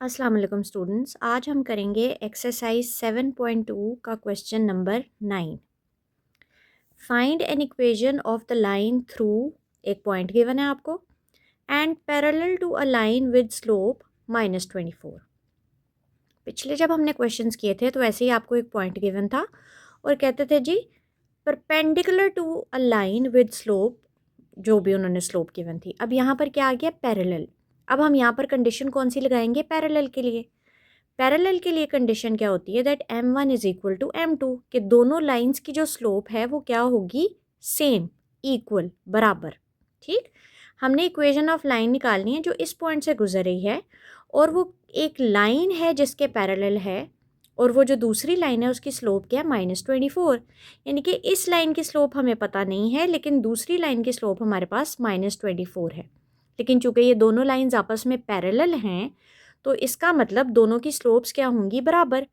अस्सलाम वालेकुम स्टूडेंट्स, आज हम करेंगे एक्सरसाइज 7.2 का question number 9। Find an equation of the line through, एक पॉइंट गिवन है आपको, and parallel to a line with slope -24। पिछले जब हमने क्वेश्चंस किए थे तो ऐसे ही आपको एक पॉइंट गिवन था और कहते थे जी perpendicular to a line with slope, जो भी उन्होंने स्लोप गिवन थी। अब यहाँ पर क्या आ गया? पैरेलल। अब हम यहाँ पर कंडीशन कौन सी लगाएंगे? पैरेलल के लिए। पैरेलल के लिए कंडीशन क्या होती है? That m1 is equal to m2, कि दोनों लाइंस की जो स्लोप है वो क्या होगी? सेम, इक्वल, बराबर। ठीक, हमने इक्वेशन ऑफ लाइन निकालनी है जो इस पॉइंट से गुजर रही है और वो एक लाइन है जिसके पैरेलल है, और वो जो दूसरी लाइन है उसकी स्लोप क्या है? -24। यानी कि इस लाइन की स्लोप हमें पता नहीं है, लेकिन दूसरी लाइन की स्लोप हमारे पास -24 है। लेकिन चूंकि ये दोनों लाइंस आपस में पैरेलल हैं तो इसका मतलब दोनों की स्लोप्स क्या होंगी? बराबर।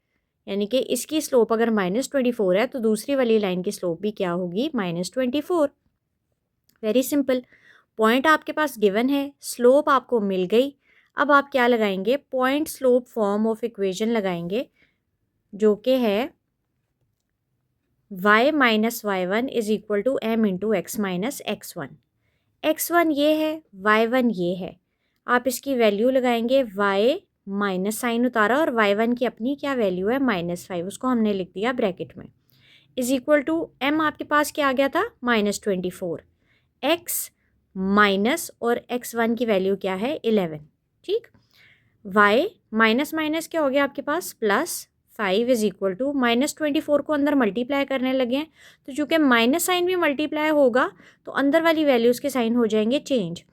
यानी कि इसकी स्लोप अगर -24 है तो दूसरी वाली लाइन की स्लोप भी क्या होगी? -24। Very simple. पॉइंट आपके पास गिवन है, स्लोप आपको मिल गई। अब आप क्या लगाएंगे? Point slope form of equation लगाएंगे, जो कि है y minus y1 is equal to m into x minus x1। x1 ये है, y1 ये है। आप इसकी वैल्यू लगाएंगे, y माइनस साइन उतारा और y1 की अपनी क्या वैल्यू है? -5, उसको हमने लिख दिया ब्रैकेट में, इज इक्वल टू m आपके पास क्या आ गया था? -24। x माइनस और x1 की वैल्यू क्या है? 11। ठीक, y माइनस माइनस क्या हो गया आपके पास? +5 इज इक्वल टू -24 को अंदर मल्टीप्लाई करने लगे हैं तो चूँकि माइनस साइन भी मल्टीप्लाई होगा तो अंदर वाली वैल्यूज़ के साइन हो जाएंगे चेंज।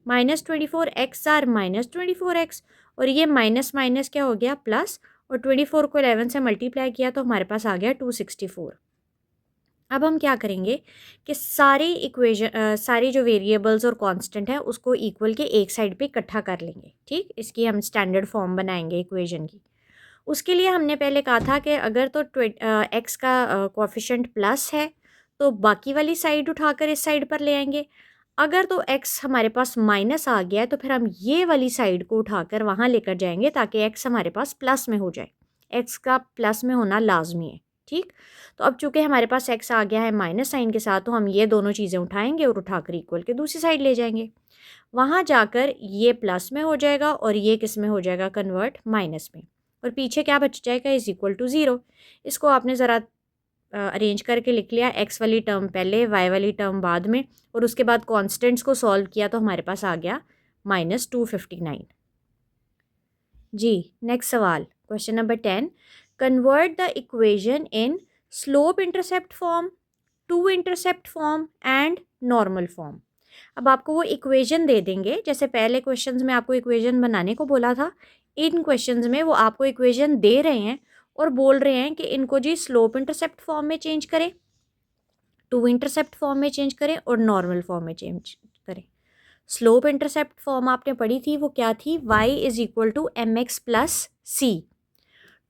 -24x आर -24x, और ये माइनस माइनस क्या हो गया? प्लस, और 24 को 11 से मल्टीप्लाई किया तो हमारे पास आ गया 264। अब हम क्या करेंगे कि सारी जो वेरिएबल्स और कांस्टेंट है उसको इक्वल के एक साइड पे इकट्ठा कर लेंगे। ठीक, इसकी हम स्टैंडर्ड फॉर्म बनाएंगे इक्वेशन की। उसके लिए हमने पहले कहा था कि अगर तो एक्स का कोएफिशिएंट प्लस है तो बाकी वाली साइड उठाकर इस साइड पर ले आएंगे। अगर तो एक्स हमारे पास माइनस आ गया है तो फिर हम ये वाली साइड को उठाकर वहाँ लेकर जाएंगे ताकि एक्स हमारे पास प्लस में हो जाए। एक्स का प्लस में होना लाजमी है। ठीक, तो अब चूंकि हमारे पास एक्स आ गया है माइनस साइन के साथ तो हम ये दोनों चीज़ें उठाएंगे और उठाकर इक्वल के दूसरी साइड ले जाएंगे। वहाँ जाकर ये प्लस में हो जाएगा और ये किस में हो जाएगा? कन्वर्ट माइनस में, और पीछे क्या बच जाएगा? Is equal to 0। इसको आपने ज़रा अरेंज करके लिख लिया, एक्स वाली टर्म पहले, वाई वाली टर्म बाद में, और उसके बाद कॉन्स्टेंट्स को सॉल्व किया तो हमारे पास आ गया -259। जी, नेक्स्ट सवाल, question number 10। Convert the equation in slope intercept form, two intercept form and normal form. अब आपको वो इक्वेशन दे देंगे, जैसे पहले क्वेश्चंस में आपको इक्वेशन बनाने को बोला था, इन क्वेश्चंस में वो आपको इक्वेशन दे रहे हैं और बोल रहे हैं कि इनको जी स्लोप इंटरसेप्ट फॉर्म में चेंज करें, टू इंटरसेप्ट फॉर्म में चेंज करें और नॉर्मल फॉर्म में चेंज करें। स्लोप इंटरसेप्ट फॉर्म आपने पढ़ी थी, वो क्या थी? y is equal to M X plus C.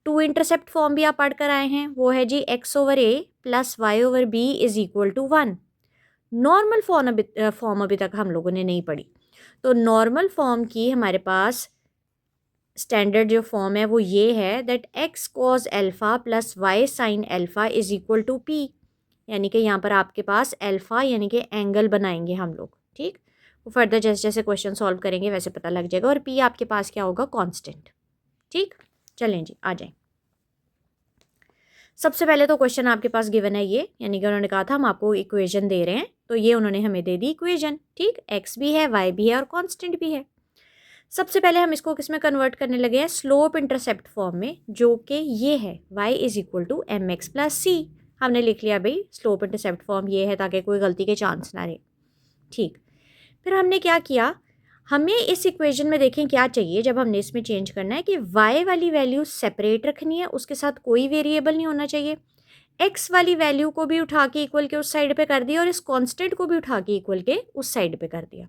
Two intercept form भी आप पढ़ कर आए हैं, वो है जी x over a plus Y over B is equal to 1। Normal form अभी तक हम लोगों ने नहीं पढ़ी, तो नॉर्मल फॉर्म की हमारे पास स्टैंडर्ड जो फॉर्म है वो ये है, that x cos alpha plus y sine alpha is equal to p। यानी कि यहाँ पर आपके पास एल्फ़ा यानी कि एंगल बनाएंगे हम लोग। ठीक, वो फर्दर जैसे जैसे क्वेश्चन सॉल्व करेंगे वैसे पता लग जाएगा, और p आपके पास क्या होगा? कांस्टेंट। ठीक, चलें जी आ जाएं। सबसे पहले तो क्वेश्चन आपके पास गिवन है ये, यानी कि उन्होंने कहा था हम आपको इक्वेशन दे रहे हैं, तो ये उन्होंने हमें दे दी इक्वेशन। ठीक, x भी है, y भी है और कांस्टेंट भी है। सबसे पहले हम इसको किस में कन्वर्ट करने लगे हैं? स्लोप इंटरसेप्ट फॉर्म में, जो कि ये है y is equal to M X plus C. हमने लिख लिया भाई स्लोप इंटरसेप्ट फॉर्म ये है ताकि कोई गलती के चांस ना रहे। ठीक, फिर हमने क्या किया, हमें इस इक्वेशन में देखें क्या चाहिए जब हमने इसमें चेंज करना है कि y वाली वैल्यू सेपरेट रखनी है, उसके साथ कोई वेरिएबल नहीं होना चाहिए। x वाली वैल्यू को भी उठा के इक्वल के उस साइड पे कर दिया और इस कांस्टेंट को भी उठा के इक्वल के उस साइड पे कर दिया।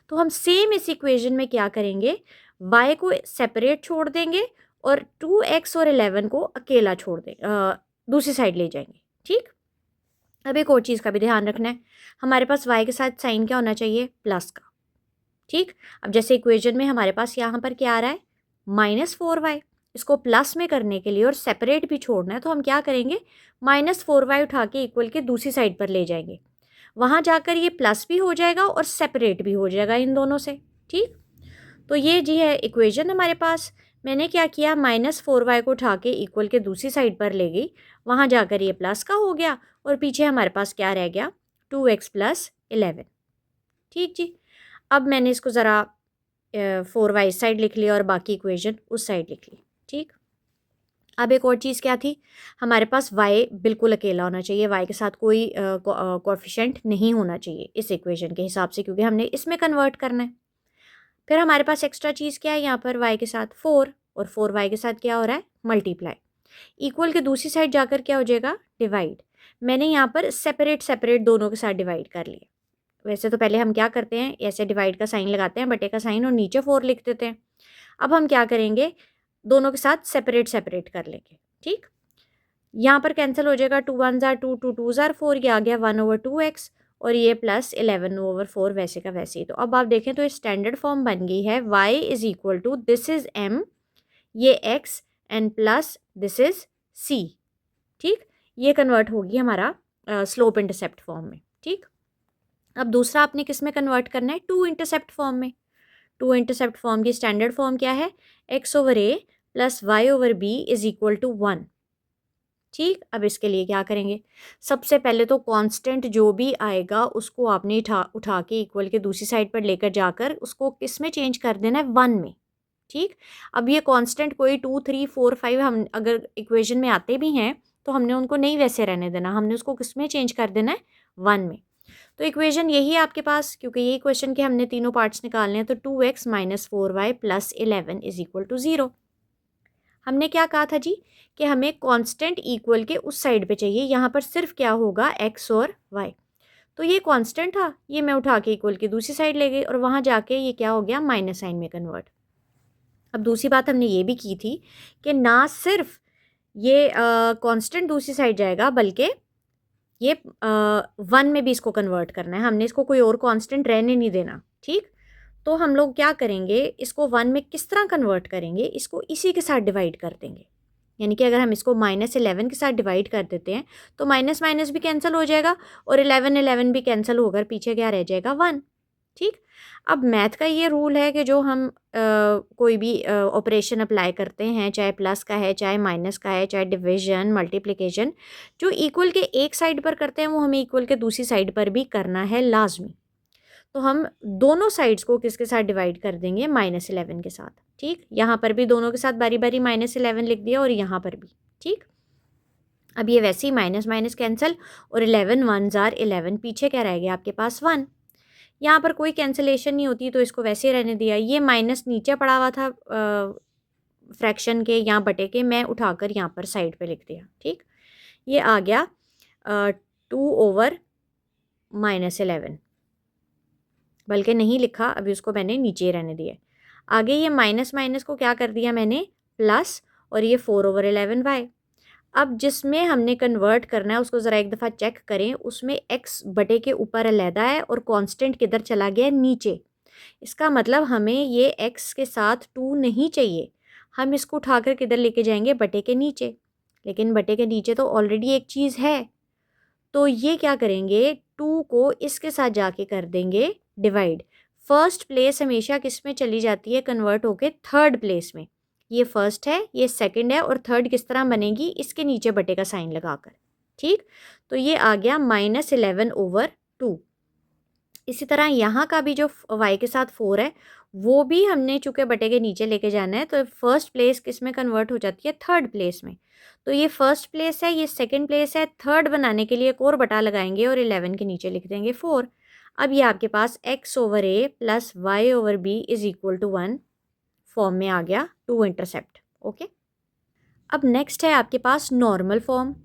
तो हम सेम इस इक्वेशन में क्या करेंगे? y को सेपरेट छोड़ देंगे और 2x और 11 को अकेला छोड़ देंगे, दूसरी साइड ले जाएंगे। ठीक, अब एक और चीज़ का भी ध्यान रखना है, हमारे पास y के साथ साइन क्या होना चाहिए? प्लस का। ठीक, अब जैसे इक्वेशन में हमारे पास यहाँ पर क्या आ रहा है? -4y। इसको प्लस में करने के लिए और सेपरेट भी छोड़ना है तो हम क्या करेंगे, -4y उठा के इक्वल के दूसरी साइड पर ले जाएंगे। वहाँ जाकर ये प्लस भी हो जाएगा और सेपरेट भी हो जाएगा इन दोनों से। ठीक, तो ये जी है इक्वेशन हमारे पास। मैंने क्या किया, -4y को उठा के इक्वल के दूसरी साइड पर ले गई, वहाँ जाकर ये प्लस का हो गया और पीछे हमारे पास क्या रह गया, 2x + 11। ठीक जी, अब मैंने इसको ज़रा 4y इस साइड लिख लिया और बाकी इक्वेशन उस साइड लिख ली। ठीक, अब एक और चीज़ क्या थी, हमारे पास y बिल्कुल अकेला होना चाहिए, y के साथ कोई कोएफिशिएंट नहीं होना चाहिए इस इक्वेशन के हिसाब से, क्योंकि हमने इसमें कन्वर्ट करना है। फिर हमारे पास एक्स्ट्रा चीज़ क्या है यहाँ पर, y के साथ 4 और 4y के साथ क्या हो रहा है, मल्टीप्लाई। इक्वल के दूसरी साइड जाकर क्या हो जाएगा, डिवाइड। मैंने यहाँ पर सेपरेट सेपरेट दोनों के साथ डिवाइड कर लिया। वैसे तो पहले हम क्या करते हैं, ऐसे डिवाइड का साइन लगाते हैं, बटे का साइन, और नीचे 4 लिख देते हैं। अब हम क्या करेंगे, दोनों के साथ सेपरेट सेपरेट कर लेंगे। ठीक, यहाँ पर कैंसिल हो जाएगा, 2 1 ज़ार 2, 2 2 ज़ार 4, ये आ गया 1/2x और ये प्लस 11/4 वैसे का वैसे ही। तो अब आप देखें तो स्टैंडर्ड फॉर्म बन गई है, y is equal to this is m, ये x and plus this is c। ठीक, ये कन्वर्ट होगी हमारा स्लोप इंटरसेप्ट फॉर्म में। ठीक, अब दूसरा आपने किस में कन्वर्ट करना है, टू इंटरसेप्ट फॉर्म में। टू इंटरसेप्ट फॉर्म की स्टैंडर्ड फॉर्म क्या है, x/a + y/b is equal to 1। ठीक, अब इसके लिए क्या करेंगे, सबसे पहले तो कांस्टेंट जो भी आएगा उसको आपने उठा के इक्वल के दूसरी साइड पर लेकर जाकर उसको किस में चेंज कर देना है, 1 में। ठीक, अब ये कांस्टेंट कोई 2 3 4 5 हम अगर इक्वेशन में आते भी हैं तो हमने उनको नहीं वैसे रहने देना, हमने उसको किस में चेंज कर देना है, 1 में। तो इक्वेशन यही है आपके पास, क्योंकि यही क्वेश्चन के हमने तीनों पार्ट्स निकालने हैं। तो 2x - 4y + 11 is equal to 0। हमने क्या कहा था जी, कि हमें कांस्टेंट इक्वल के उस साइड पे चाहिए, यहाँ पर सिर्फ क्या होगा, x और y। तो ये कांस्टेंट था, ये मैं उठा के इक्वल की दूसरी साइड ले गई और वहाँ जाके ये क्या हो गया, माइनस साइन में कन्वर्ट। अब दूसरी बात हमने ये भी की थी कि ना सिर्फ ये कांस्टेंट दूसरी साइड जाएगा, बल्कि ये 1 में भी इसको कन्वर्ट करना है, हमने इसको कोई और कांस्टेंट रहने नहीं देना। ठीक, तो हम लोग क्या करेंगे, इसको 1 में किस तरह कन्वर्ट करेंगे, इसको इसी के साथ डिवाइड कर देंगे। यानी कि अगर हम इसको -11 के साथ डिवाइड कर देते हैं तो माइनस माइनस भी कैंसिल हो जाएगा और 11 भी कैंसिल होकर पीछे क्या रह जाएगा, 1। ठीक, अब मैथ का ये रूल है कि जो हम कोई भी ऑपरेशन अप्लाई करते हैं, चाहे प्लस का है, चाहे माइनस का है, चाहे डिवीजन, मल्टीप्लिकेशन, जो इक्वल के एक साइड पर करते हैं वो हमें इक्वल के दूसरी साइड पर भी करना है लाजमी। तो हम दोनों साइड्स को किसके साथ डिवाइड कर देंगे, -11 के साथ। ठीक, यहाँ पर भी दोनों के साथ बारी बारी -11 लिख दिया और यहाँ पर भी। ठीक, अब ये वैसे ही माइनस माइनस कैंसिल और 11 1 ज़ार 11, पीछे क्या रह गया आपके पास, 1। यहाँ पर कोई कैंसिलेशन नहीं होती तो इसको वैसे ही रहने दिया। ये माइनस नीचे पड़ा हुआ था फ्रैक्शन के या बटे के, मैं उठाकर यहाँ पर साइड पे लिख दिया। ठीक, ये आ गया 2/-11, बल्कि नहीं लिखा, अभी उसको मैंने नीचे रहने दिया। आगे ये माइनस माइनस को क्या कर दिया मैंने, प्लस, और ये 4/11y। अब जिसमें हमने कन्वर्ट करना है उसको ज़रा एक दफ़ा चेक करें, उसमें x बटे के ऊपर अलहदा है और कांस्टेंट किधर चला गया, नीचे। इसका मतलब हमें ये x के साथ 2 नहीं चाहिए, हम इसको उठाकर किधर लेके जाएंगे, बटे के नीचे। लेकिन बटे के नीचे तो ऑलरेडी एक चीज़ है, तो ये क्या करेंगे, 2 को इसके साथ जाके कर देंगे डिवाइड। फर्स्ट प्लेस हमेशा किस में चली जाती है, कन्वर्ट होके थर्ड प्लेस में। ये फर्स्ट है, ये सेकंड है, और थर्ड किस तरह बनेगी, इसके नीचे बटे का साइन लगाकर। ठीक, तो ये आ गया -11/2। इसी तरह यहाँ का भी जो y के साथ 4 है वो भी हमने चूँकि बटे के नीचे लेके जाना है, तो फर्स्ट प्लेस किस में कन्वर्ट हो जाती है, थर्ड प्लेस में। तो ये फर्स्ट प्लेस है, ये सेकंड प्लेस है, थर्ड बनाने के लिए एक और बटा लगाएंगे और 11 के नीचे लिख देंगे 4। अब ये आपके पास x/a + y/b is equal to 1 form में आ गया, टू इंटरसेप्ट। ओके, अब नेक्स्ट है आपके पास normal form,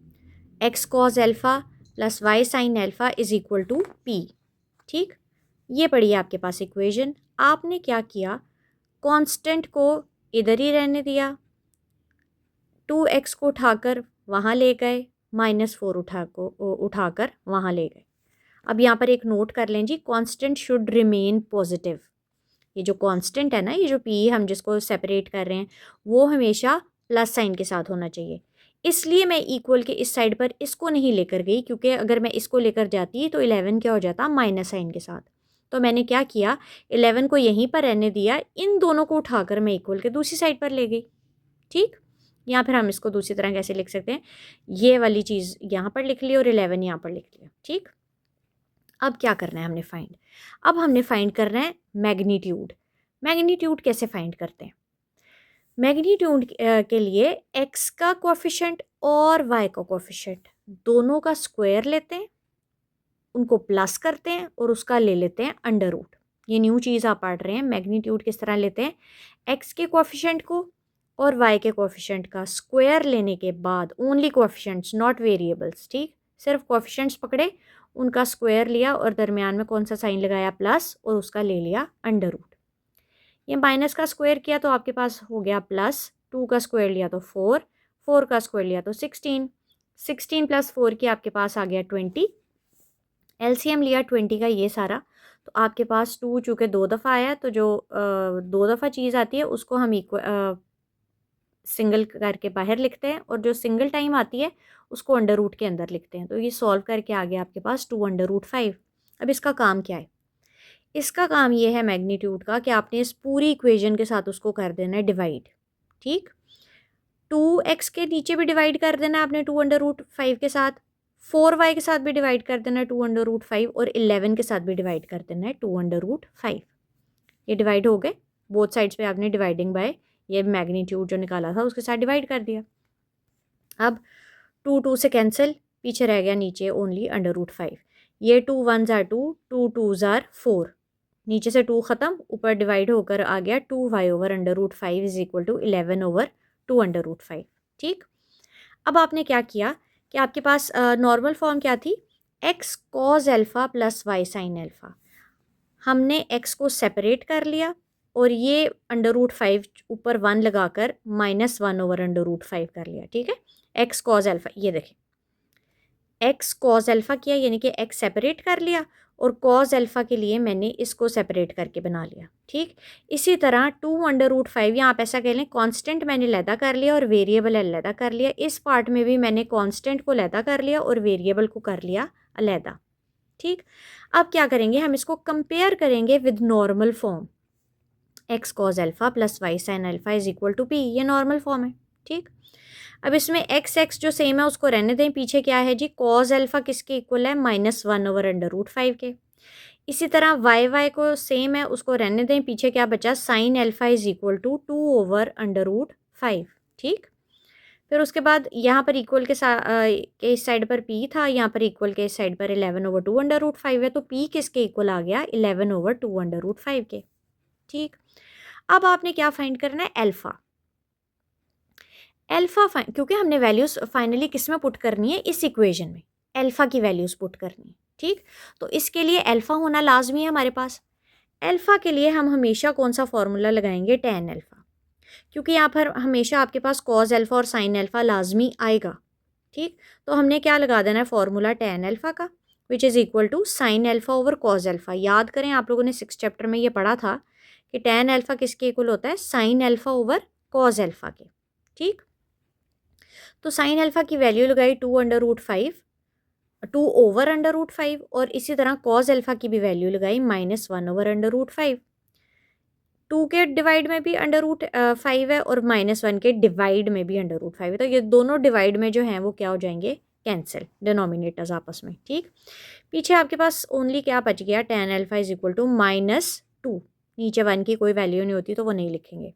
x cos alpha + y sin alpha is equal to p। ठीक, ये पड़ी है आपके पास इक्वेशन। आपने क्या किया, कांस्टेंट को इधर ही रहने दिया, 2x को उठाकर वहाँ ले गए, -4 उठाकर वहाँ ले गए। अब यहाँ पर एक नोट कर लें जी, कांस्टेंट शुड रिमेन पॉजिटिव। ये जो कांस्टेंट है ना, ये जो पी हम जिसको सेपरेट कर रहे हैं, वो हमेशा प्लस साइन के साथ होना चाहिए। इसलिए मैं इक्वल के इस साइड पर इसको नहीं लेकर गई, क्योंकि अगर मैं इसको लेकर जाती तो 11 क्या हो जाता, माइनस साइन के साथ। तो मैंने क्या किया, 11 को यहीं पर रहने दिया, इन दोनों को उठाकर मैं इक्वल के दूसरी साइड पर ले गई। ठीक, या फिर हम इसको दूसरी तरह कैसे लिख सकते हैं, ये वाली चीज़ यहाँ पर लिख ली और 11 यहाँ पर लिख लिया। ठीक, अब क्या करना है हमने फाइंड, अब हमने फाइंड करना है मैग्नीट्यूड। मैग्नीट्यूड कैसे फाइंड करते हैं, मैग्नीट्यूड के लिए x का कोफिशिएंट और y का कोफिशिएंट दोनों का स्क्वायर लेते हैं, उनको प्लस करते हैं और उसका ले लेते हैं अंडर रूट। ये न्यू चीज़ आप पढ़ रहे हैं। मैग्नीट्यूड किस तरह लेते हैं, x के कोफिशिएंट को और y के कोफिशिएंट का स्क्वायर लेने के बाद, ओनली कोफिशिएंट्स नॉट वेरिएबल्स, ठीक, सिर्फ कोफिशिएंट्स पकड़े, उनका स्क्वायर लिया और दरमियान में कौन सा साइन लगाया, प्लस, और उसका ले लिया अंडर रूट। ये माइनस का स्क्वायर किया तो आपके पास हो गया प्लस, 2 का स्क्वायर लिया तो 4, 4 का स्क्वायर लिया तो 16, 16 प्लस 4 की आपके पास आ गया 20। एलसीएम लिया 20 का ये सारा, तो आपके पास 2 चूँकि 2 दफ़ा आया, तो जो 2 दफ़ा चीज़ आती है उसको हम सिंगल करके बाहर लिखते हैं, और जो सिंगल टाइम आती है उसको अंडर रूट के अंदर लिखते हैं। तो ये सॉल्व करके आ गया आपके पास 2 अंडर रूट 5। अब इसका काम क्या है, इसका काम ये है मैग्नीट्यूड का कि आपने इस पूरी इक्वेशन के साथ उसको कर देना है डिवाइड। ठीक, 2x के नीचे भी डिवाइड कर देना है आपने 2 अंडर रूट 5 के साथ, 4y के साथ भी डिवाइड कर देना है 2 अंडर रूट 5, और 11 के साथ भी डिवाइड कर देना है 2 अंडर रूट 5। ये डिवाइड हो गए, बोथ साइड्स पे आपने डिवाइडिंग बाय ये मैग्नीट्यूड जो निकाला था उसके साथ डिवाइड कर दिया। अब 2 2 से कैंसिल, पीछे रह गया नीचे ओनली अंडर रूट 5। ये 2 1 ज़ार 2, 2 2 ज़ार 4, नीचे से 2 ख़त्म, ऊपर डिवाइड होकर आ गया 2y over under root 5 is equal to 11 over 2 under root 5। ठीक, अब आपने क्या किया कि आपके पास नॉर्मल फॉर्म क्या थी, x cos alpha plus y sine alpha. हमने x को सेपरेट कर लिया और ये अंडर रूट 5 ऊपर 1 लगाकर -1 ओवर अंडर रूट 5 कर लिया। ठीक है, x कॉज एल्फ़ा, ये देखें x कॉज एल्फ़ा किया, यानी कि x सेपरेट कर लिया, और कॉज एल्फ़ा के लिए मैंने इसको सेपरेट करके बना लिया। ठीक, इसी तरह 2 अंडर रूट 5, या आप ऐसा कह लें कांस्टेंट मैंने अलहदा कर लिया और वेरिएबल अलहदा कर लिया। इस पार्ट में भी मैंने कांस्टेंट को अलहदा कर लिया और वेरिएबल को कर लिया अलहदा। ठीक, अब क्या करेंगे, हम इसको कंपेयर करेंगे with normal form, x cos alpha plus y sine alpha is equal to p, ये नॉर्मल फॉर्म है। ठीक, अब इसमें x जो सेम है उसको रहने दें, पीछे क्या है जी, कॉज एल्फ़ा किसके इक्वल है, -1 ओवर अंडर रूट 5 के। इसी तरह y को सेम है उसको रहने दें, पीछे क्या बचा, sine alpha is equal to 2 over under root 5। ठीक, फिर उसके बाद यहाँ पर इक्वल के इस साइड पर p था, यहाँ पर इक्वल के इस साइड पर 11 ओवर 2 अंडर रूट 5 है, तो p किसके इक्वल आ गया, 11 ओवर 2 अंडर रूट 5 के। ठीक, अब आपने क्या फाइंड करना है, एल्फ़ा। एल्फ़ा क्योंकि हमने वैल्यूज़ फाइनली किस में पुट करनी है, इस इक्वेशन में एल्फ़ा की वैल्यूज़ पुट करनी है। ठीक, तो इसके लिए एल्फ़ा होना लाजमी है हमारे पास। एल्फ़ा के लिए हम हमेशा कौन सा फॉर्मूला लगाएंगे, टैन एल्फ़ा, क्योंकि यहाँ पर हमेशा आपके पास कॉज एल्फ़ा और साइन एल्फ़ा लाजमी आएगा। ठीक, तो हमने क्या लगा देना है, फॉर्मूला टैन एल्फ़ा का, which is equal to sine alpha over cos alpha. याद करें, आप लोगों ने 6 चैप्टर में ये पढ़ा था कि टैन एल्फ़ा किसके इक्वल होता है, sine alpha over cos alpha के। ठीक, तो साइन एल्फ़ा की वैल्यू लगाई 2 under root 5, 2 over under root 5, और इसी तरह कॉज एल्फ़ा की भी वैल्यू लगाई -1 ओवर अंडर रूट 5। 2 के डिवाइड में भी अंडर रूट 5 है और -1 के डिवाइड में भी अंडर रूट 5 है, तो ये दोनों डिवाइड में जो हैं वो क्या हो जाएंगे, कैंसिल, डिनोमिनेटर्स आपस में। ठीक, पीछे आपके पास ओनली क्या बच गया, tan alpha is equal to -2, नीचे 1 की कोई वैल्यू नहीं होती तो वो नहीं लिखेंगे।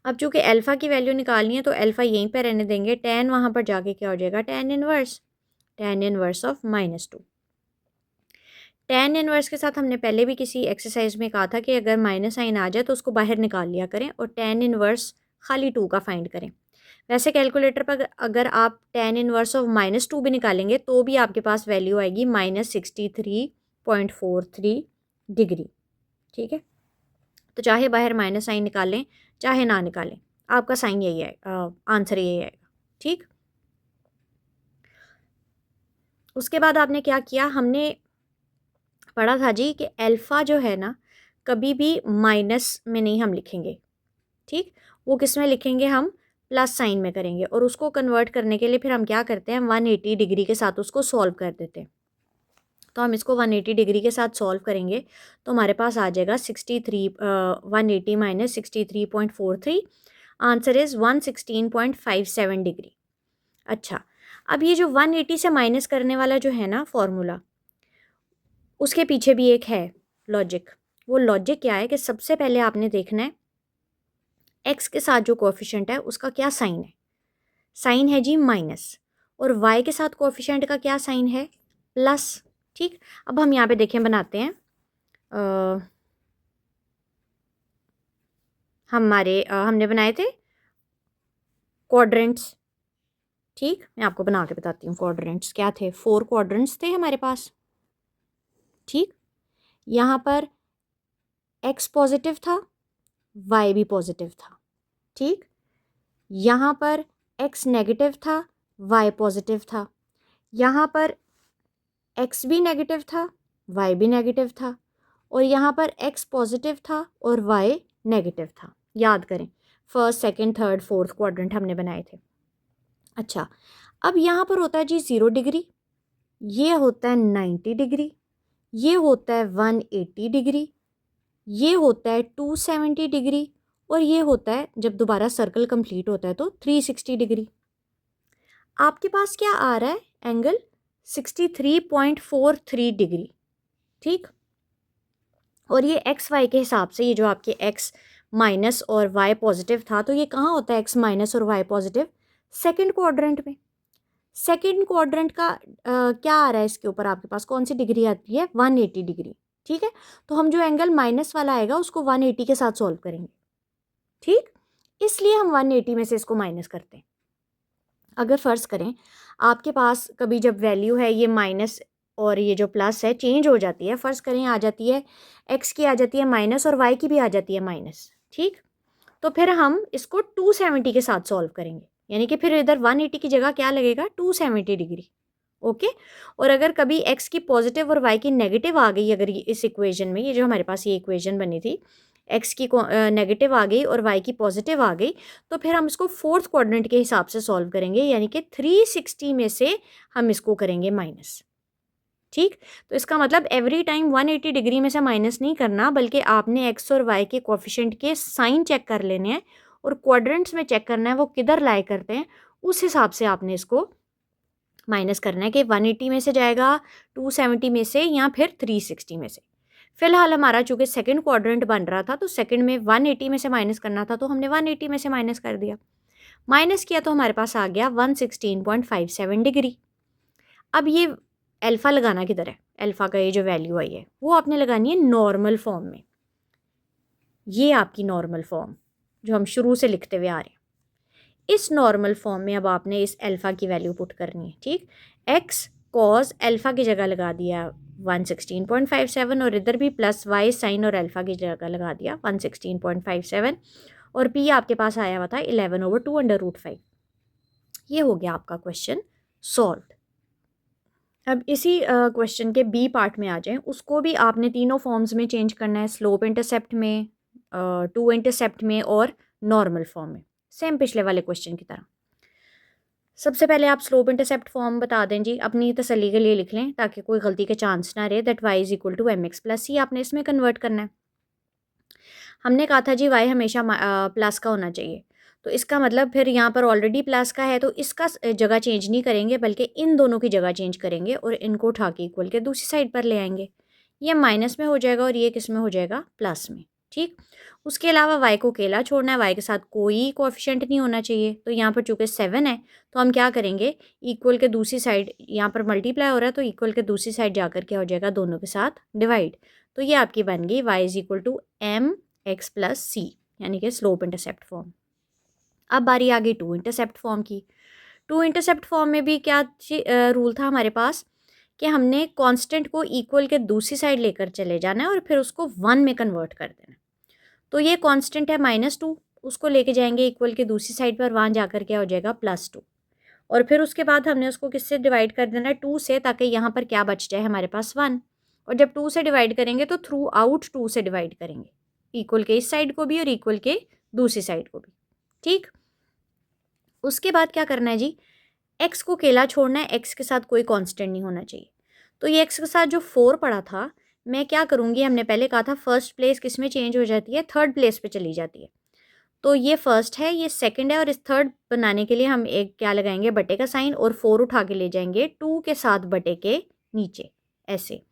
अब चूंकि एल्फ़ा की वैल्यू निकालनी है तो एल्फ़ा यहीं पर रहने देंगे, टैन वहाँ पर जाके क्या हो जाएगा, tan inverse of -2। Tan inverse के साथ हमने पहले भी किसी एक्सरसाइज में कहा था कि अगर माइनस साइन आ जाए तो उसको बाहर निकाल लिया करें और टैन इनवर्स खाली 2 का फाइंड करें। वैसे कैलकुलेटर पर अगर आप टैन इनवर्स ऑफ -2 भी निकालेंगे तो भी आपके पास वैल्यू आएगी -63.43 डिग्री। ठीक है, तो चाहे बाहर माइनस साइन निकालें चाहे ना निकालें, आपका साइन यही आएगा, आंसर यही आएगा। ठीक, उसके बाद आपने क्या किया, हमने पढ़ा था जी कि अल्फ़ा जो है ना, कभी भी माइनस में नहीं हम लिखेंगे, ठीक, वो किस में लिखेंगे, हम प्लस साइन में करेंगे। और उसको कन्वर्ट करने के लिए फिर हम क्या करते हैं, 180 डिग्री के साथ उसको सॉल्व कर देते हैं। तो हम इसको 180 डिग्री के साथ सॉल्व करेंगे तो हमारे पास आ जाएगा 180 माइनस 63.43, आंसर इज़ 116.57 डिग्री। अच्छा, अब ये जो 180 से माइनस करने वाला जो है ना फॉर्मूला, उसके पीछे भी एक है लॉजिक। वो लॉजिक क्या है कि सबसे पहले आपने देखना है एक्स के साथ जो कोएफिशिएंट है उसका क्या साइन है। साइन है जी माइनस, और वाई के साथ कोएफिशिएंट का क्या साइन है, प्लस। ठीक, अब हम यहाँ पे देखें, बनाते हैं हमने बनाए थे क्वाड्रेंट्स। ठीक, मैं आपको बना के बताती हूँ क्वाड्रेंट्स क्या थे। 4 क्वाड्रेंट्स थे हमारे पास। ठीक, यहाँ पर एक्स पॉजिटिव था, वाई भी पॉजिटिव था। ठीक, यहाँ पर एक्स नेगेटिव था, वाई पॉजिटिव था। यहाँ पर एक्स भी नेगेटिव था, वाई भी नेगेटिव था, और यहाँ पर एक्स पॉजिटिव था और वाई नेगेटिव था। याद करें, first second third fourth quadrant हमने बनाए थे। अच्छा, अब यहाँ पर होता है जी 0 डिग्री, ये होता है 90 डिग्री, ये होता है 180 डिग्री, ये होता है 270 डिग्री, और ये होता है जब दोबारा सर्कल कंप्लीट होता है तो 360 डिग्री। आपके पास क्या आ रहा है, एंगल 63.43 डिग्री। ठीक, और ये एक्स वाई के हिसाब से, ये जो आपके एक्स माइनस और वाई पॉजिटिव था, तो ये कहाँ होता है एक्स माइनस और वाई पॉजिटिव, सेकंड क्वाड्रेंट में। सेकंड क्वाड्रेंट का क्या आ रहा है इसके ऊपर, आपके पास कौन सी डिग्री आती है, 180 डिग्री। ठीक है, तो हम जो एंगल माइनस वाला आएगा उसको 180 के साथ सॉल्व करेंगे। ठीक, इसलिए हम 180 में से इसको माइनस करते हैं। अगर फ़र्ज़ करें आपके पास कभी जब वैल्यू है ये माइनस और ये जो प्लस है चेंज हो जाती है, फ़र्ज़ करें आ जाती है एक्स की आ जाती है माइनस और वाई की भी आ जाती है माइनस। ठीक, तो फिर हम इसको 270 के साथ सॉल्व करेंगे, यानी कि फिर इधर 180 की जगह क्या लगेगा, 270 डिग्री। ओके, और अगर कभी एक्स की पॉजिटिव और वाई की नेगेटिव आ गई, अगर ये इस इक्वेशन में, ये जो हमारे पास ये इक्वेशन बनी थी, एक्स की नेगेटिव आ गई और वाई की पॉजिटिव आ गई, तो फिर हम इसको फोर्थ क्वाड्रेंट के हिसाब से सॉल्व करेंगे, यानी कि 360 में से हम इसको करेंगे माइनस। ठीक, तो इसका मतलब एवरी टाइम 180 डिग्री में से माइनस नहीं करना, बल्कि आपने एक्स और वाई के कोफिशिएंट के साइन चेक कर लेने हैं और क्वाड्रेंट्स में चेक करना है वो किधर लाई करते हैं, उस हिसाब से आपने इसको माइनस करना है कि 180 में से जाएगा, 270 में से, या फिर 360 में से। फिलहाल हमारा चूंकि सेकंड क्वाड्रेंट बन रहा था तो सेकंड में 180 में से माइनस करना था, तो हमने 180 में से माइनस कर दिया। माइनस किया तो हमारे पास आ गया 116.57 डिग्री। अब ये अल्फ़ा लगाना किधर है, अल्फ़ा का ये जो वैल्यू आई है वो आपने लगानी है नॉर्मल फॉर्म में। ये आपकी नॉर्मल फॉर्म जो हम शुरू से लिखते हुए आ रहे हैं, इस नॉर्मल फॉर्म में अब आपने इस अल्फ़ा की वैल्यू पुट करनी है। ठीक, एक्स कॉज अल्फ़ा की जगह लगा दिया 116.57, और इधर भी प्लस वाई साइन और अल्फ़ा की जगह लगा दिया 116.57, और पी आपके पास आया हुआ था 11/2√5। ये हो गया आपका क्वेश्चन सॉल्व। अब इसी क्वेश्चन के बी पार्ट में आ जाएं, उसको भी आपने तीनों फॉर्म्स में चेंज करना है, स्लोप इंटरसेप्ट में, टू इंटरसेप्ट में और नॉर्मल फॉर्म में, सेम पिछले वाले क्वेश्चन की तरह। सबसे पहले आप स्लोप इंटरसेप्ट फॉर्म बता दें जी, अपनी तसल्ली के लिए लिख लें ताकि कोई गलती के चांस ना रहे। That Y is equal to M X plus C, आपने इसमें कन्वर्ट करना है। हमने कहा था जी वाई हमेशा प्लस का होना चाहिए, तो इसका मतलब फिर यहाँ पर ऑलरेडी प्लस का है तो इसका जगह चेंज नहीं करेंगे, बल्कि इन दोनों की जगह चेंज करेंगे और इनको उठा के इक्वल के दूसरी साइड पर ले आएंगे। ये माइनस में हो जाएगा और ये किस में हो जाएगा, प्लस में। ठीक, उसके अलावा वाई को अकेला छोड़ना है, वाई के साथ कोई कोएफिशिएंट नहीं होना चाहिए। तो यहाँ पर चूँकि 7 है तो हम क्या करेंगे, इक्वल के दूसरी साइड, यहाँ पर मल्टीप्लाई हो रहा है तो इक्वल के दूसरी साइड जाकर क्या हो जाएगा, दोनों के साथ डिवाइड। तो ये आपकी बन गई Y is equal to M X plus C, यानी कि स्लोप इंटरसेप्ट फॉर्म। अब बारी आ गई टू इंटरसेप्ट फॉर्म की। टू इंटरसेप्ट फॉर्म में भी क्या रूल था हमारे पास कि हमने कांस्टेंट को इक्वल के दूसरी साइड लेकर चले जाना है और फिर उसको 1 में कन्वर्ट कर देना। तो ये कांस्टेंट है -2, उसको लेके जाएंगे इक्वल के दूसरी साइड पर, वहाँ जाकर क्या हो जाएगा, +2, और फिर उसके बाद हमने उसको किससे डिवाइड कर देना है, 2 से, ताकि यहाँ पर क्या बच जाए हमारे पास 1, और जब 2 से डिवाइड करेंगे तो थ्रू आउट 2 से डिवाइड करेंगे, इक्वल के इस साइड को भी और इक्वल के दूसरी साइड को भी। ठीक, उसके बाद क्या करना है जी, एक्स को अकेला छोड़ना है, एक्स के साथ कोई कांस्टेंट नहीं होना चाहिए। तो ये एक्स के साथ जो 4 पड़ा था, मैं क्या करूँगी, हमने पहले कहा था फर्स्ट प्लेस किस में चेंज हो जाती है, थर्ड प्लेस पे चली जाती है। तो ये फर्स्ट है, ये सेकंड है, और इस थर्ड बनाने के लिए हम एक क्या लगाएंगे, बटे का साइन, और 4 उठा के ले जाएंगे 2 के साथ बटे के नीचे, ऐसे।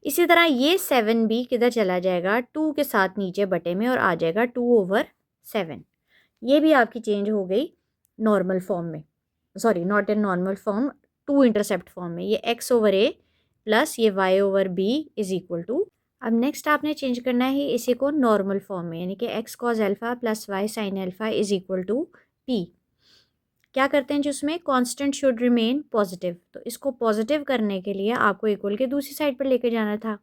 इसी तरह ये 7 भी किधर चला जाएगा, 2 के साथ नीचे बटे में, और आ जाएगा 2/7। ये भी आपकी चेंज हो गई नॉर्मल फॉर्म में, sorry not in normal form, 2 intercept form में। ये x/a प्लस ये y/b इज इक्वल टू, अब नेक्स्ट आपने चेंज करना है इसी को नॉर्मल फॉर्म में, यानी कि x cos alpha plus y sin alpha is equal to p। क्या करते हैं जिसमें कांस्टेंट शुड रिमेन पॉजिटिव, तो इसको पॉजिटिव करने के लिए आपको इक्वल के दूसरी साइड पर लेके जाना था,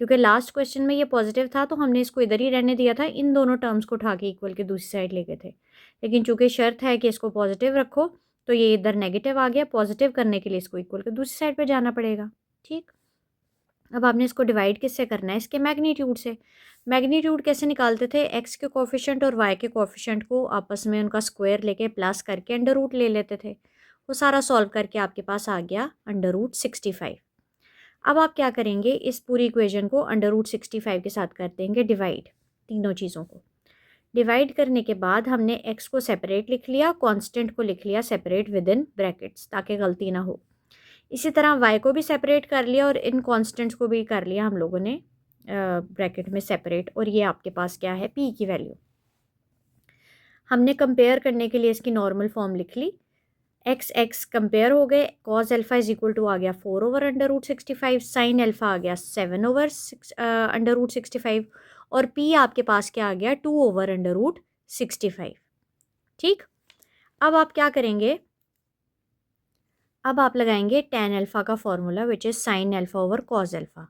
क्योंकि लास्ट क्वेश्चन में ये पॉजिटिव था तो हमने इसको इधर ही रहने दिया था, इन दोनों टर्म्स को उठा के इक्वल के दूसरी साइड लेके थे। लेकिन चूंकि शर्त है कि इसको पॉजिटिव रखो, तो ये इधर नेगेटिव आ गया, पॉजिटिव करने के लिए इसको इक्वल के दूसरी साइड पर जाना पड़ेगा। ठीक, अब आपने इसको डिवाइड किससे करना है, इसके मैग्नीट्यूड से। मैग्नीट्यूड कैसे निकालते थे, एक्स के कोफिशेंट और वाई के कोफिशेंट को आपस में उनका स्क्वायर लेके प्लस करके अंडर रूट ले लेते थे। वो सारा सॉल्व करके आपके पास आ गया √65। अब आप क्या करेंगे, इस पूरी इक्वेशन को √65 के साथ कर देंगे डिवाइड, तीनों चीज़ों को डिवाइड करने के बाद हमने एक्स को सेपरेट लिख लिया, कांस्टेंट को लिख लिया सेपरेट विद इन ब्रैकेट्स ताकि गलती ना हो। इसी तरह वाई को भी सेपरेट कर लिया और इन कांस्टेंट्स को भी कर लिया हम लोगों ने ब्रैकेट में सेपरेट, और ये आपके पास क्या है, पी की वैल्यू। हमने कंपेयर करने के लिए इसकी नॉर्मल फॉर्म लिख ली, एक्स एक्स कंपेयर हो गए, cos alpha is equal to आ गया 4/√65, साइन अल्फ़ा आ गया 7/√65, और पी आपके पास क्या आ गया, 2/√65। ठीक, अब आप क्या करेंगे, अब आप लगाएंगे tan अल्फ़ा का formula which is sine alpha over cos alpha.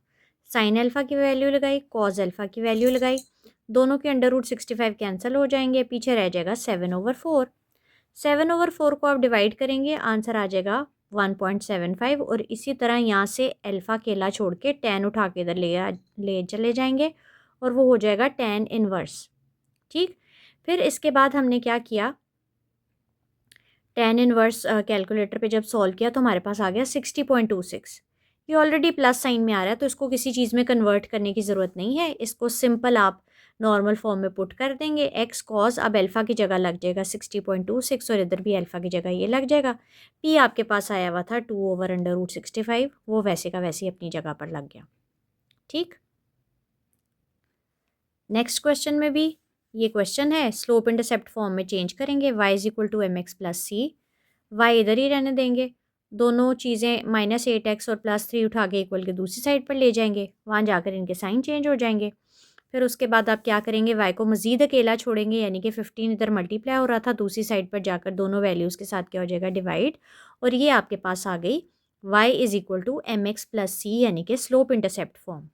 Sine alpha की वैल्यू लगाई, कॉज अल्फ़ा की वैल्यू लगाई, दोनों के √65 कैंसिल हो जाएंगे, पीछे रह जाएगा 7/4। 7/4 को आप डिवाइड करेंगे, आंसर आ जाएगा 1.75, और इसी तरह यहाँ से अल्फ़ा केला छोड़ के tan उठा के इधर ले चले जाएंगे, और वो हो जाएगा tan इनवर्स। ठीक, फिर इसके बाद हमने क्या किया, tan इनवर्स कैलकुलेटर पे जब सॉल्व किया तो हमारे पास आ गया 60.26। ये ऑलरेडी प्लस साइन में आ रहा है तो इसको किसी चीज़ में कन्वर्ट करने की ज़रूरत नहीं है, इसको सिंपल आप नॉर्मल फॉर्म में पुट कर देंगे। एक्स कॉस अब अल्फ़ा की जगह लग जाएगा 60.26, और इधर भी अल्फ़ा की जगह ये लग जाएगा। पी आपके पास आया हुआ था 2/√65, वो वैसे का वैसे ही अपनी जगह पर लग गया। ठीक, नेक्स्ट क्वेश्चन में भी ये क्वेश्चन है, स्लोप इंटरसेप्ट फॉर्म में चेंज करेंगे, y is equal to mx plus C, Y इधर ही रहने देंगे, दोनों चीज़ें -8x और +3 उठा के इक्वल के दूसरी साइड पर ले जाएंगे, वहाँ जाकर इनके साइन चेंज हो जाएंगे। फिर उसके बाद आप क्या करेंगे, y को मज़ीद अकेला छोड़ेंगे, यानी कि 15 इधर मल्टीप्लाई हो रहा था, दूसरी साइड पर जाकर दोनों वैल्यूज़ के साथ क्या हो जाएगा, डिवाइड, और ये आपके पास आ गई y is equal to mx plus C, यानी कि स्लोप इंटरसेप्ट फॉर्म।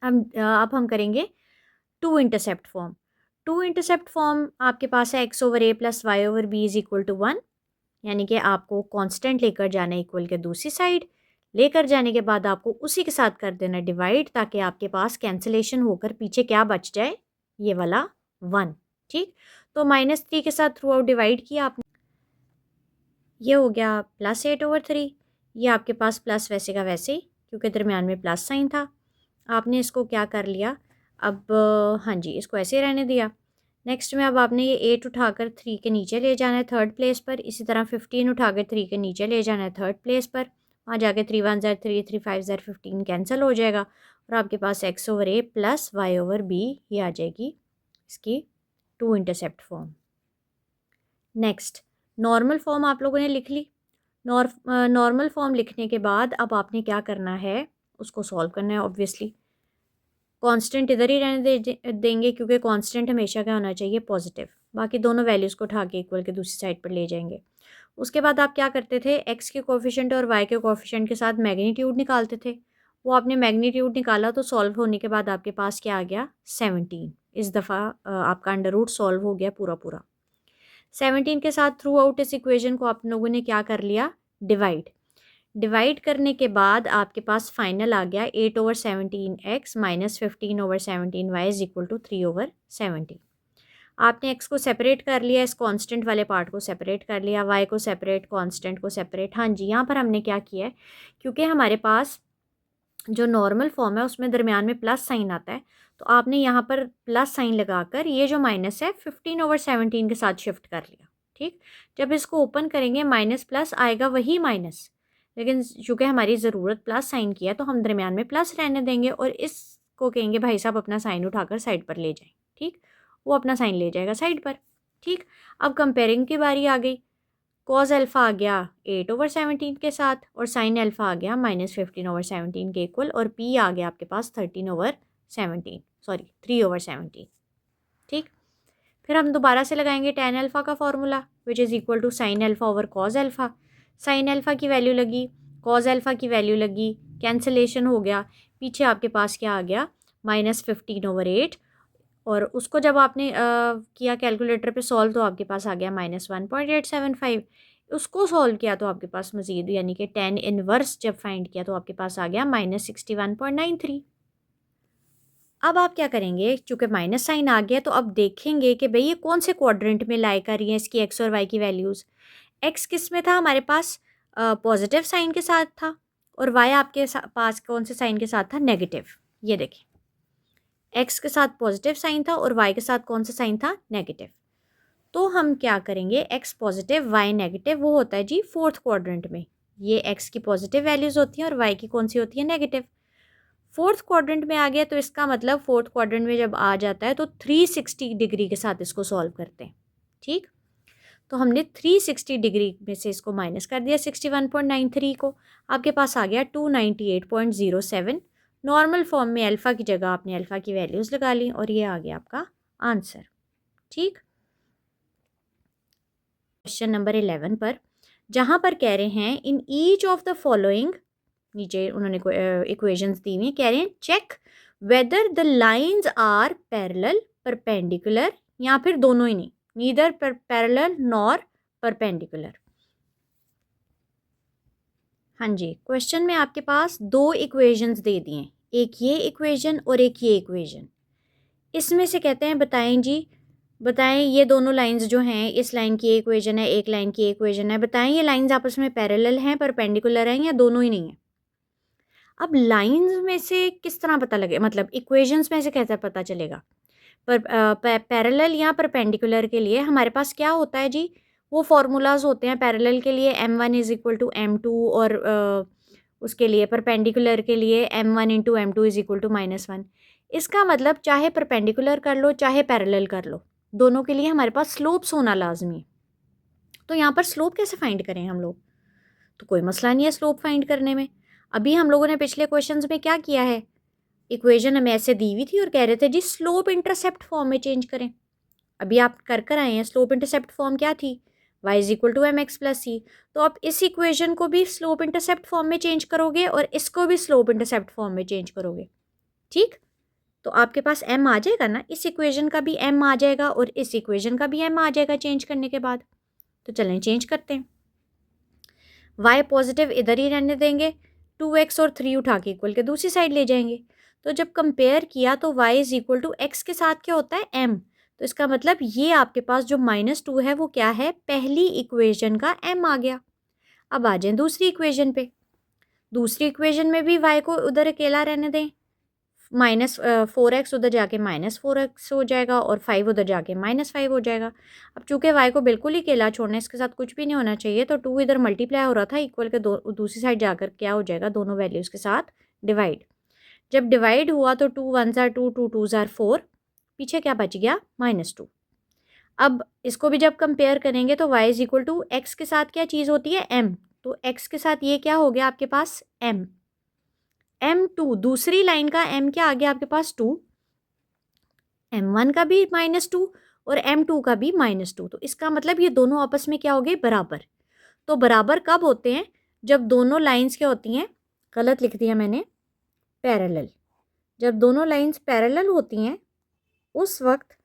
अब हम करेंगे two intercept form. Two intercept form आपके पास है x/a plus y/b is equal to 1, यानी कि आपको कांस्टेंट लेकर जाना है इक्वल के दूसरी साइड, लेकर जाने के बाद आपको उसी के साथ कर देना डिवाइड, ताकि आपके पास कैंसिलेशन होकर पीछे क्या बच जाए, ये वाला 1। ठीक, तो -3 के साथ थ्रू आउट डिवाइड किया आपने, ये हो गया +8/3। ये आपके पास प्लस वैसे का वैसे ही, क्योंकि दरमियान में प्लस साइन था। आपने इसको क्या कर लिया, अब हाँ जी, इसको ऐसे रहने दिया। नेक्स्ट में अब आपने ये 8 उठाकर 3 के नीचे ले जाना है थर्ड प्लेस पर, इसी तरह 15 उठाकर 3 के नीचे ले जाना है थर्ड प्लेस पर, वहाँ जाके 3 1 ज़र 3 3 5 ज़र 15 कैंसिल हो जाएगा, और आपके पास x/a प्लस y/b ये आ जाएगी इसकी two intercept form. Next, normal form आप लोगों ने लिख ली। नॉर्मल फॉर्म लिखने के बाद अब आपने क्या करना है, उसको सॉल्व करना है। ऑब्वियसली कांस्टेंट इधर ही रहने देंगे, क्योंकि कांस्टेंट हमेशा क्या होना चाहिए, पॉजिटिव। बाकी दोनों वैल्यूज़ को उठा के इक्वल के दूसरी साइड पर ले जाएंगे। उसके बाद आप क्या करते थे, एक्स के कोफिशेंट और वाई के कोफिशेंट के साथ मैग्नीट्यूड निकालते थे। वो आपने मैग्नीट्यूड निकाला तो सॉल्व होने के बाद आपके पास क्या आ गया, 17। इस दफ़ा आपका अंडर रूट सॉल्व हो गया पूरा पूरा। 17 के साथ थ्रू आउट इस इक्वेशन को आप लोगों ने क्या कर लिया, डिवाइड। डिवाइड करने के बाद आपके पास फाइनल आ गया 8/17x minus 15/17y is equal to 3/17। आपने x को सेपरेट कर लिया, इस कांस्टेंट वाले पार्ट को सेपरेट कर लिया, y को सेपरेट, कांस्टेंट को सेपरेट। हाँ जी, यहाँ पर हमने क्या किया है, क्योंकि हमारे पास जो नॉर्मल फॉर्म है उसमें दरमियान में प्लस साइन आता है, तो आपने यहाँ पर प्लस साइन लगाकर ये जो माइनस है 15/17 के साथ शिफ्ट कर लिया। ठीक, जब इसको ओपन करेंगे माइनस प्लस आएगा वही माइनस, लेकिन चूँकि हमारी ज़रूरत प्लस साइन की है तो हम दरमियान में प्लस रहने देंगे और इसको कहेंगे भाई साहब अपना साइन उठाकर साइड पर ले जाएं। ठीक, वो अपना साइन ले जाएगा साइड पर। ठीक, अब कंपेयरिंग की बारी आ गई। कॉज अल्फ़ा आ गया 8/17 के साथ और साइन अल्फ़ा आ गया -15/17 के इक्वल, और पी आ गया आपके पास 3/17। ठीक, फिर हम दोबारा से लगाएंगे tan अल्फ़ा का formula which is equal to sine alpha over cos alpha. Sine alpha की वैल्यू लगी, कॉज अल्फ़ा की वैल्यू लगी, कैंसिलेशन हो गया, पीछे आपके पास क्या आ गया -15/8, और उसको जब आपने किया कैलकुलेटर पे सॉल्व तो आपके पास आ गया -1.875। उसको सॉल्व किया तो आपके पास मज़ीद यानी कि tan इनवर्स जब फाइंड किया तो आपके पास आ गया -61.93। अब आप क्या करेंगे, चूँकि माइनस साइन आ गया तो अब देखेंगे कि भाई ये कौन से क्वाड्रेंट में लाई कर रही हैं इसकी एक्स और वाई की वैल्यूज़। एक्स किस में था हमारे पास, पॉजिटिव साइन के साथ था, और वाई आपके पास कौन से साइन के साथ था, नेगेटिव। ये देखें, एक्स के साथ पॉजिटिव साइन था और वाई के साथ कौन सा साइन था, नेगेटिव। तो हम क्या करेंगे, एक्स पॉजिटिव वाई नेगेटिव वो होता है जी फोर्थ क्वाड्रेंट में। ये एक्स की पॉजिटिव वैल्यूज़ होती हैं और वाई की कौन सी होती है, नेगेटिव। फोर्थ क्वाड्रेंट में आ गया तो इसका मतलब फोर्थ क्वाड्रेंट में जब आ जाता है तो 360 डिग्री के साथ इसको सॉल्व करते हैं। ठीक, तो हमने 360 डिग्री में से इसको माइनस कर दिया 61.93 को, आपके पास आ गया 298.07। नॉर्मल फॉर्म में अल्फ़ा की जगह आपने अल्फ़ा की वैल्यूज़ लगा ली और ये आ गया आपका आंसर। ठीक, क्वेश्चन नंबर 11 पर, जहाँ पर कह रहे हैं in each of the following, नीचे उन्होंने इक्वेशंस दी हुई, कह रहे हैं check whether the lines are parallel, perpendicular, या फिर दोनों ही नहीं, नीदर पैरेलल नॉर परपेंडिकुलर। हाँ जी, क्वेश्चन में आपके पास दो इक्वेशंस दे दिए हैं, एक ये इक्वेशन और एक ये इक्वेशन। इसमें से कहते हैं बताएं जी, बताएं ये दोनों लाइंस जो हैं, इस लाइन की इक्वेशन है, एक लाइन की इक्वेशन है, बताएं ये लाइंस आपस में पैरेलल हैं, परपेंडिकुलर हैं, या दोनों ही नहीं है। अब लाइंस में से किस तरह पता लगे, मतलब इक्वेशंस में से कैसे पता चलेगा। पर पैरेलल या परपेंडिकुलर के लिए हमारे पास क्या होता है जी, वो फार्मूलाज होते हैं। पैरेलल के लिए m1 is equal to m2, और उसके लिए परपेंडिकुलर के लिए m1 into m2 is equal to -1। इसका मतलब चाहे परपेंडिकुलर कर लो चाहे पैरेलल कर लो, दोनों के लिए हमारे पास स्लोप्स होना लाजमी है। तो यहाँ पर स्लोप कैसे फाइंड करें हम लोग, तो कोई मसला नहीं है स्लोप फाइंड करने में। अभी हम लोगों ने पिछले क्वेश्चंस में क्या किया है, इक्वेशन हमें ऐसे दी हुई थी और कह रहे थे जी स्लोप इंटरसेप्ट फॉर्म में चेंज करें। अभी आप कर आए हैं, स्लोप इंटरसेप्ट फॉर्म क्या थी, y is equal to mx plus C. तो आप इस इक्वेशन को भी स्लोप इंटरसेप्ट फॉर्म में चेंज करोगे और इसको भी स्लोप इंटरसेप्ट फॉर्म में चेंज करोगे। ठीक, तो आपके पास m आ जाएगा ना, इस इक्वेशन का भी m आ जाएगा और इस इक्वेशन का भी m आ जाएगा चेंज करने के बाद। तो चलें चेंज करते हैं, y पॉजिटिव इधर ही रहने देंगे, 2x और 3 उठा के इक्वल के दूसरी साइड ले जाएंगे। तो जब कंपेयर किया तो y is equal to X के साथ क्या होता है, m। तो इसका मतलब ये आपके पास जो -2 है वो क्या है, पहली इक्वेशन का m आ गया। अब आ जाएं दूसरी इक्वेशन पे, दूसरी इक्वेशन में भी y को उधर अकेला रहने दें, -4x उधर जाके -4x हो जाएगा और 5 उधर जाके -5 हो जाएगा। अब चूंकि y को बिल्कुल ही अकेला छोड़ना है, इसके साथ कुछ भी नहीं होना चाहिए, तो 2 इधर मल्टीप्लाई हो रहा था, इक्वल के दूसरी साइड जाकर क्या हो जाएगा, दोनों वैल्यूज़ के साथ डिवाइड। जब डिवाइड हुआ तो 2 1 ज़ार 2, 2 2 ज़ार 4, पीछे क्या बच गया, -2। अब इसको भी जब कंपेयर करेंगे तो y is equal to X के साथ क्या चीज़ होती है, m। तो x के साथ ये क्या हो गया आपके पास, m। m2 दूसरी लाइन का m क्या आ गया आपके पास, 2। m1 का भी -2 और m2 का भी -2। तो इसका मतलब ये दोनों आपस में क्या हो गए, बराबर। तो बराबर कब होते हैं, जब दोनों लाइंस क्या होती हैं, गलत लिख दिया मैंने, पैरेलल। जब दोनों लाइंस पैरेलल होती हैं उस वक्त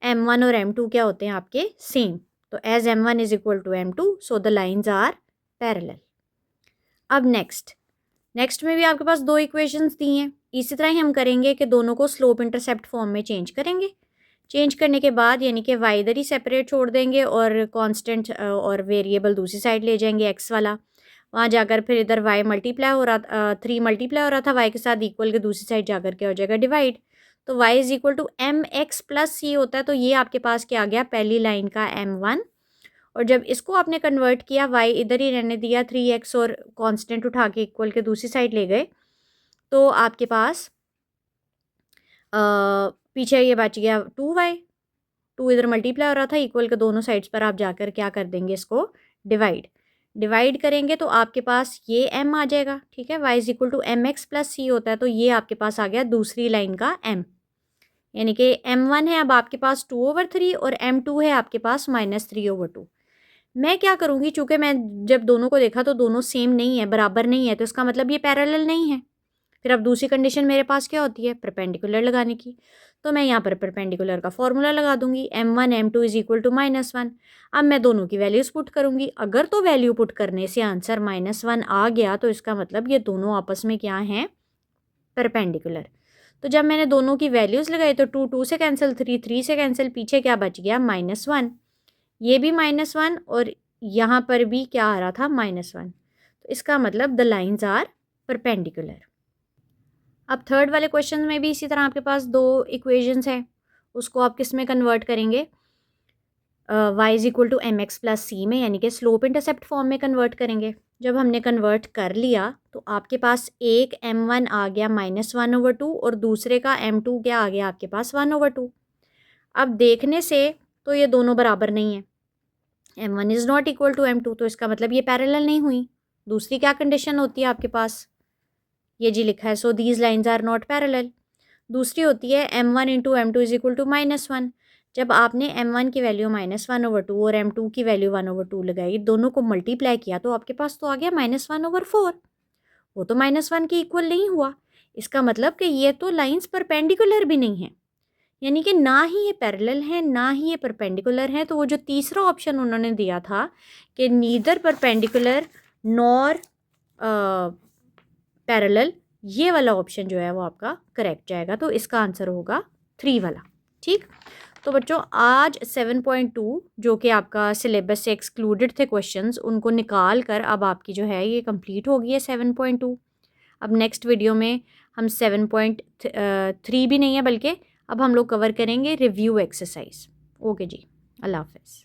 m1 और m2 क्या होते हैं आपके, सेम। तो as m1 is equal to m2 so the lines are parallel. अब नेक्स्ट में भी आपके पास 2 इक्वेशंस दी हैं। इसी तरह ही हम करेंगे कि दोनों को स्लोप इंटरसेप्ट फॉर्म में चेंज करेंगे। चेंज करने के बाद यानी कि y इधर ही सेपरेट छोड़ देंगे और कांस्टेंट और वेरिएबल दूसरी साइड ले जाएंगे x वाला। वहाँ जाकर फिर इधर y मल्टीप्लाई हो रहा 3 मल्टीप्लाई हो रहा था y के साथ इक्वल के दूसरी साइड जाकर क्या हो जाएगा डिवाइड। तो y is equal to M X plus C होता है। तो ये आपके पास क्या आ गया पहली लाइन का m1। और जब इसको आपने कन्वर्ट किया y इधर ही रहने दिया 3x और कांस्टेंट उठा के इक्वल के दूसरी साइड ले गए तो आपके पास पीछे ये बच गया 2y। 2 इधर मल्टीप्लाई हो रहा था इक्वल के दोनों साइड्स पर आप जाकर क्या कर देंगे इसको डिवाइड करेंगे तो आपके पास ये m आ जाएगा। ठीक है, y is equal to M X plus C होता है। तो ये आपके पास आ गया दूसरी लाइन का m, यानी कि m1 है अब आपके पास 2/3 और m2 है आपके पास -3/2। मैं क्या करूँगी, चूँकि मैं जब दोनों को देखा तो दोनों सेम नहीं है, बराबर नहीं है, तो इसका मतलब ये पैरेलल नहीं है। फिर अब दूसरी कंडीशन मेरे पास क्या होती है, परपेंडिकुलर लगाने की। तो मैं यहाँ पर परपेंडिकुलर का फॉर्मूला लगा दूंगी, m1 m2 is equal to -1। अब मैं दोनों की वैल्यूज़ पुट करूँगी। अगर तो वैल्यू पुट करने से आंसर -1 आ गया तो इसका मतलब ये दोनों आपस में क्या हैं, परपेंडिकुलर। तो जब मैंने दोनों की वैल्यूज़ लगाई तो 2 से कैंसिल, 3 से कैंसिल, पीछे क्या बच गया -1। ये भी -1 और यहाँ पर भी क्या आ रहा था -1। तो इसका मतलब द लाइन्स आर परपेंडिकुलर। अब थर्ड वाले क्वेश्चन में भी इसी तरह आपके पास 2 इक्वेशंस हैं, उसको आप किस में कन्वर्ट करेंगे, y is equal to M X plus C में, यानी कि स्लोप इंटरसेप्ट फॉर्म में कन्वर्ट करेंगे। जब हमने कन्वर्ट कर लिया तो आपके पास एक m1 आ गया -1/2 और दूसरे का m2 क्या आ गया आपके पास 1/2। अब देखने से तो ये दोनों बराबर नहीं है, m1 is not equal to m2, तो इसका मतलब ये पैरेलल नहीं हुई। दूसरी क्या कंडीशन होती है आपके पास, ये जी लिखा है, so these lines are not parallel. दूसरी होती है m1 into m2 is equal to -1। जब आपने m1 की वैल्यू -1/2 और m2 की वैल्यू 1/2 लगाई, दोनों को मल्टीप्लाई किया तो आपके पास तो आ गया -1/4। वो तो -1 के इक्वल नहीं हुआ। इसका मतलब कि ये तो लाइंस परपेंडिकुलर भी नहीं है, यानी कि ना ही ये पैरेलल है ना ही ये परपेंडिकुलर है। तो वो जो तीसरा ऑप्शन उन्होंने दिया था कि नीदर परपेंडिकुलर नॉर पैरेलल, ये वाला ऑप्शन जो है वो आपका करेक्ट जाएगा। तो इसका आंसर होगा 3 वाला। ठीक, तो बच्चों आज 7.2 जो कि आपका सिलेबस से एक्सक्लूडेड थे क्वेश्चंस, उनको निकाल कर अब आपकी जो है ये कंप्लीट हो गई है 7.2। अब नेक्स्ट वीडियो में हम 7.3 भी नहीं है बल्कि अब हम लोग कवर करेंगे रिव्यू एक्सरसाइज। ओके जी, अल्लाह हाफ़िज़।